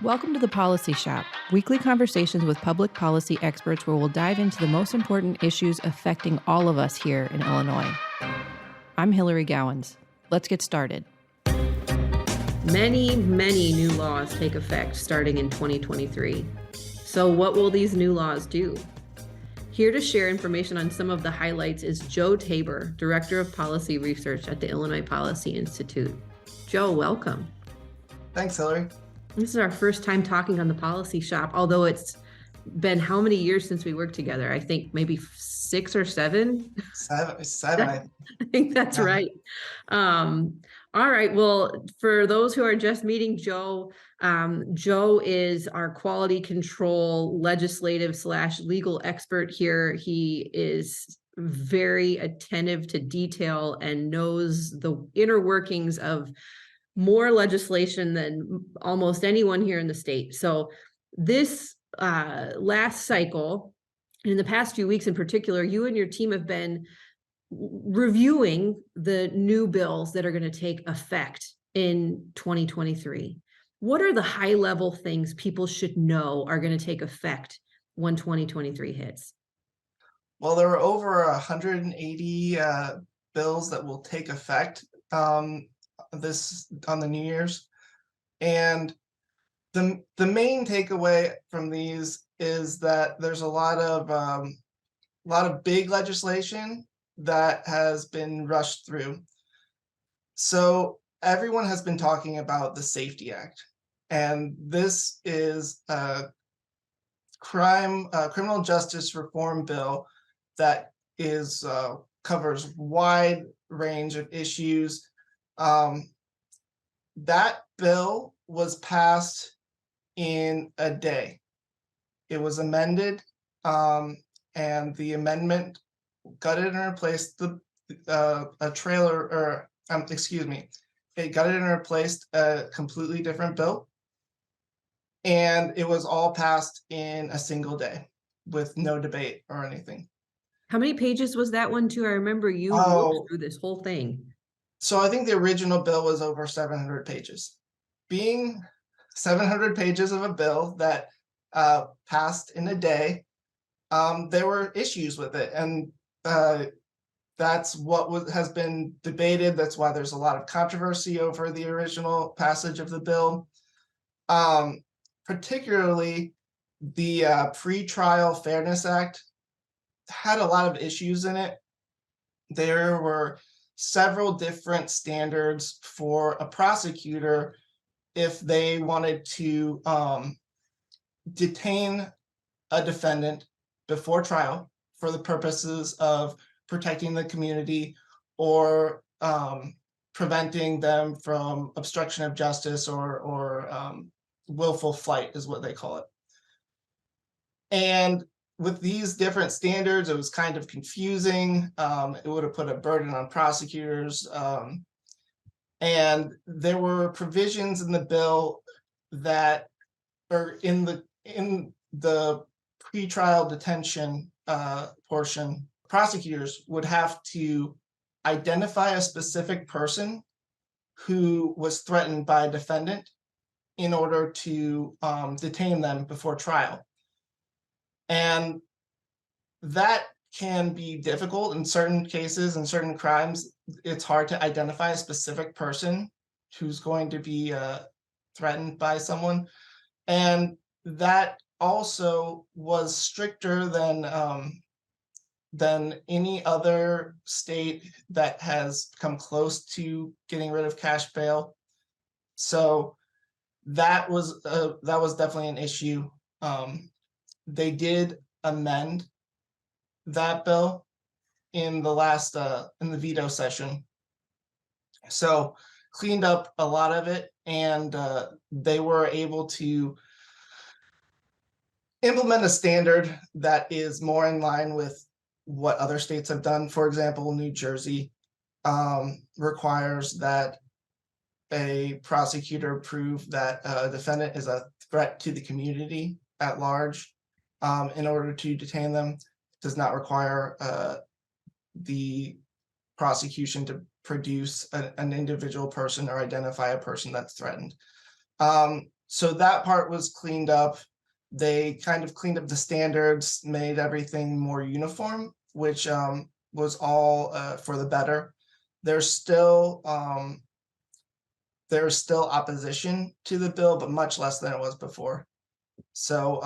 Welcome to the Policy Shop, weekly conversations with public policy experts where we'll dive into the most important issues affecting all of us here in Illinois. I'm Hillary Gowans. Let's get started. Many new laws take effect starting in 2023. So what will these new laws do? Here to share information on some of the highlights is Joe Tabor, Director of Policy Research at the Illinois Policy Institute. Joe, welcome. Thanks, Hillary. This is our first time talking on the Policy Shop, although it's been how many years since we worked together? I think maybe 6 or 7. Seven. I think that's right. All right. Well, for those who are just meeting Joe, Joe is our quality control legislative / legal expert here. He is very attentive to detail and knows the inner workings of more legislation than almost anyone here in the state. So this last cycle, in the past few weeks in particular, you and your team have been reviewing the new bills that are going to take effect in 2023. What are the high level things people should know are going to take effect when 2023 hits? Well, there are over 180 bills that will take effect this on the New Year's, and the main takeaway from these is that there's a lot of big legislation that has been rushed through. So everyone has been talking about the Safety Act, and this is a criminal justice reform bill that is covers wide range of issues. That bill was passed in a day. It was amended, and the amendment gutted and replaced a trailer, or it gutted and replaced a completely different bill, and it was all passed in a single day with no debate or anything. How many pages was that one too? I remember you looked through this whole thing. So I think the original bill was over 700 pages. Being 700 pages of a bill that passed in a day, there were issues with it, and that's what has been debated. That's why there's a lot of controversy over the original passage of the bill. Particularly the Pretrial Fairness Act had a lot of issues in it. There were several different standards for a prosecutor if they wanted to detain a defendant before trial for the purposes of protecting the community or preventing them from obstruction of justice or willful flight is what they call it. And with these different standards, it was kind of confusing. It would have put a burden on prosecutors. And there were provisions in the bill that are in the pretrial detention portion. Prosecutors would have to identify a specific person who was threatened by a defendant in order to detain them before trial. And that can be difficult in certain cases. In certain crimes, it's hard to identify a specific person who's going to be threatened by someone. And that also was stricter than any other state that has come close to getting rid of cash bail. So that was definitely an issue. They did amend that bill in the last in the veto session, so cleaned up a lot of it, and they were able to implement a standard that is more in line with what other states have done. For example, New Jersey requires that a prosecutor prove that a defendant is a threat to the community at large in order to detain them. Does not require the prosecution to produce an individual person or identify a person that's threatened. So that part was cleaned up. They kind of cleaned up the standards, made everything more uniform, which was all for the better. There's still opposition to the bill, but much less than it was before. So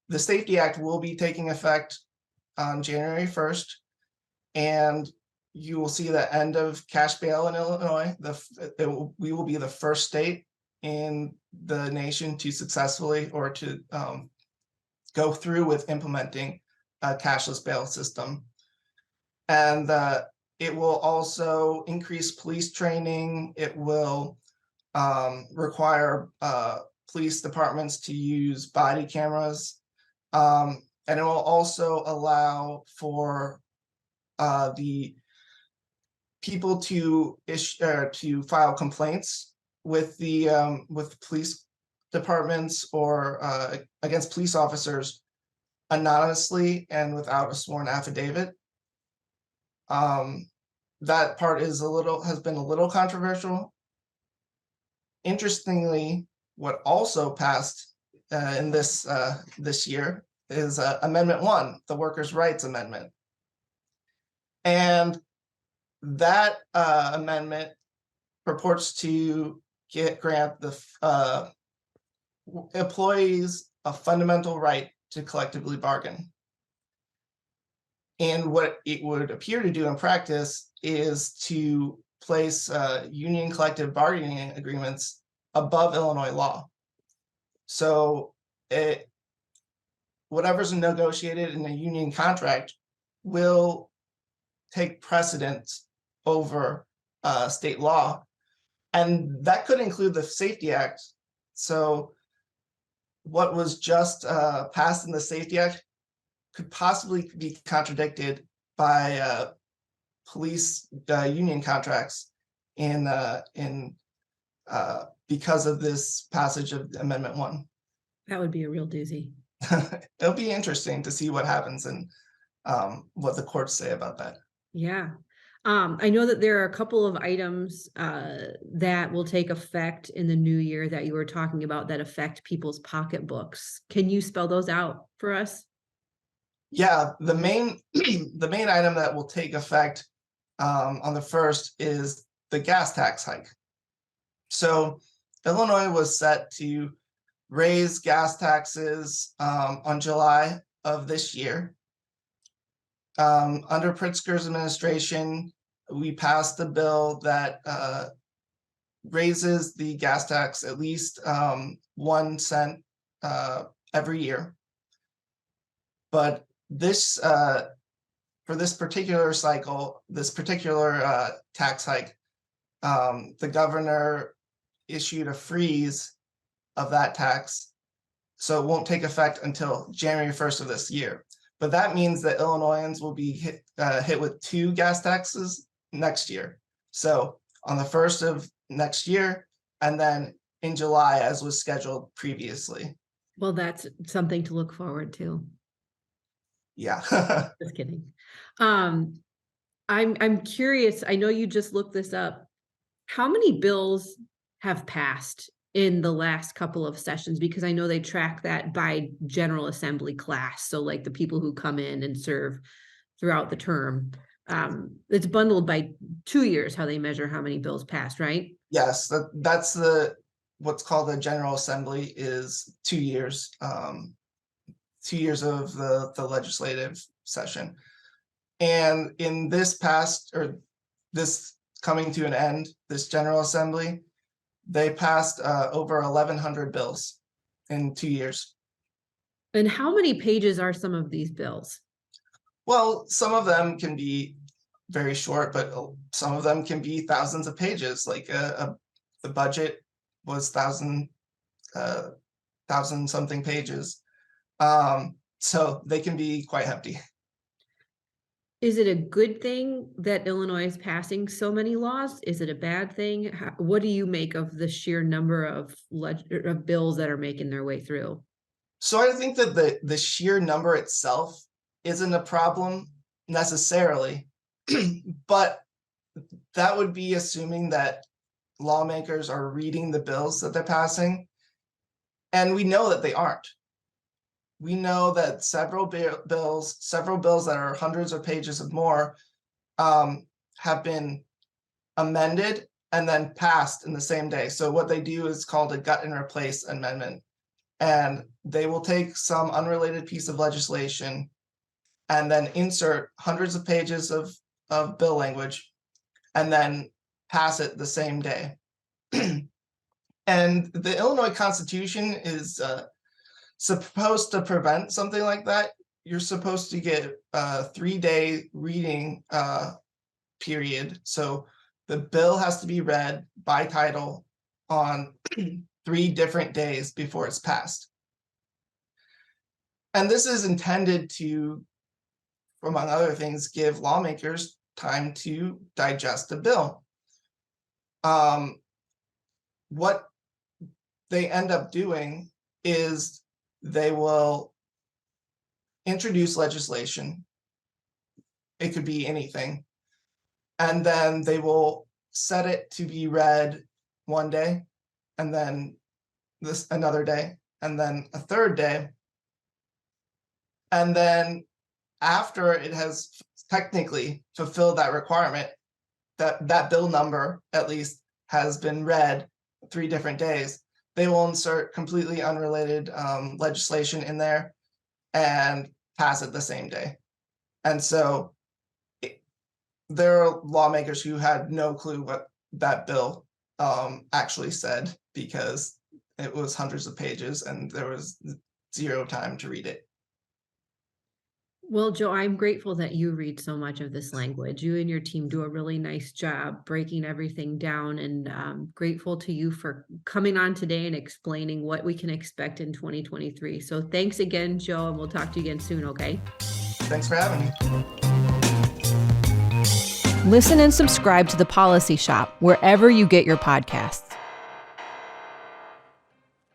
the Safety Act will be taking effect on January 1st, and you will see the end of cash bail in Illinois. We will be the first state in the nation to successfully or to go through with implementing a cashless bail system. And it will also increase police training. It will require police departments to use body cameras. And it will also allow for the people to file complaints with the police departments or against police officers anonymously and without a sworn affidavit. That part has been a little controversial. Interestingly, what also passed in this year is Amendment 1, the Workers' Rights Amendment. And that amendment purports to grant the employees a fundamental right to collectively bargain. And what it would appear to do in practice is to place union collective bargaining agreements above Illinois law. So whatever's negotiated in a union contract will take precedence over state law. And that could include the Safety Act. So what was just passed in the Safety Act could possibly be contradicted by police union contracts because of this passage of Amendment 1. That would be a real doozy. It'll be interesting to see what happens and what the courts say about that. Yeah. I know that there are a couple of items that will take effect in the new year that you were talking about that affect people's pocketbooks. Can you spell those out for us? Yeah, the main item that will take effect on the 1st is the gas tax hike. So Illinois was set to raise gas taxes on July of this year. Under Pritzker's administration, we passed a bill that raises the gas tax at least 1 cent every year. But this for this particular cycle, this particular tax hike, the governor issued a freeze of that tax, so it won't take effect until January 1st of this year. But that means that Illinoisans will be hit with 2 gas taxes next year. So on the 1st of next year, and then in July, as was scheduled previously. Well, that's something to look forward to. Yeah. Just kidding. I'm curious. I know you just looked this up. How many bills have passed in the last couple of sessions? Because I know they track that by General Assembly class. So like the people who come in and serve throughout the term. It's bundled by 2 years, how they measure how many bills passed, right? Yes, that's what's called the General Assembly is 2 years. 2 years of the legislative session. And in this coming to an end, this General Assembly, they passed over 1,100 bills in 2 years. And how many pages are some of these bills? Well, some of them can be very short, but some of them can be thousands of pages. Like the budget was thousand something pages. So they can be quite hefty. Is it a good thing that Illinois is passing so many laws? Is it a bad thing? What do you make of the sheer number of bills that are making their way through? So I think that the sheer number itself isn't a problem necessarily, but that would be assuming that lawmakers are reading the bills that they're passing. And we know that they aren't. We know that several bills that are hundreds of pages of more, have been amended and then passed in the same day. So what they do is called a gut and replace amendment. And they will take some unrelated piece of legislation and then insert hundreds of pages of bill language and then pass it the same day. And the Illinois Constitution is supposed to prevent something like that. You're supposed to get a 3-day reading period. So the bill has to be read by title on 3 different days before it's passed. And this is intended to, among other things, give lawmakers time to digest the bill. What they end up doing is they will introduce legislation. It could be anything. And then they will set it to be read one day, and then this another day, and then a third day. And then after it has technically fulfilled that requirement, that bill number at least has been read 3 different days, they will insert completely unrelated legislation in there and pass it the same day. And so there are lawmakers who had no clue what that bill actually said, because it was hundreds of pages and there was 0 time to read it. Well, Joe, I'm grateful that you read so much of this language. You and your team do a really nice job breaking everything down, and grateful to you for coming on today and explaining what we can expect in 2023. So thanks again, Joe, and we'll talk to you again soon, okay? Thanks for having me. Listen and subscribe to The Policy Shop wherever you get your podcasts.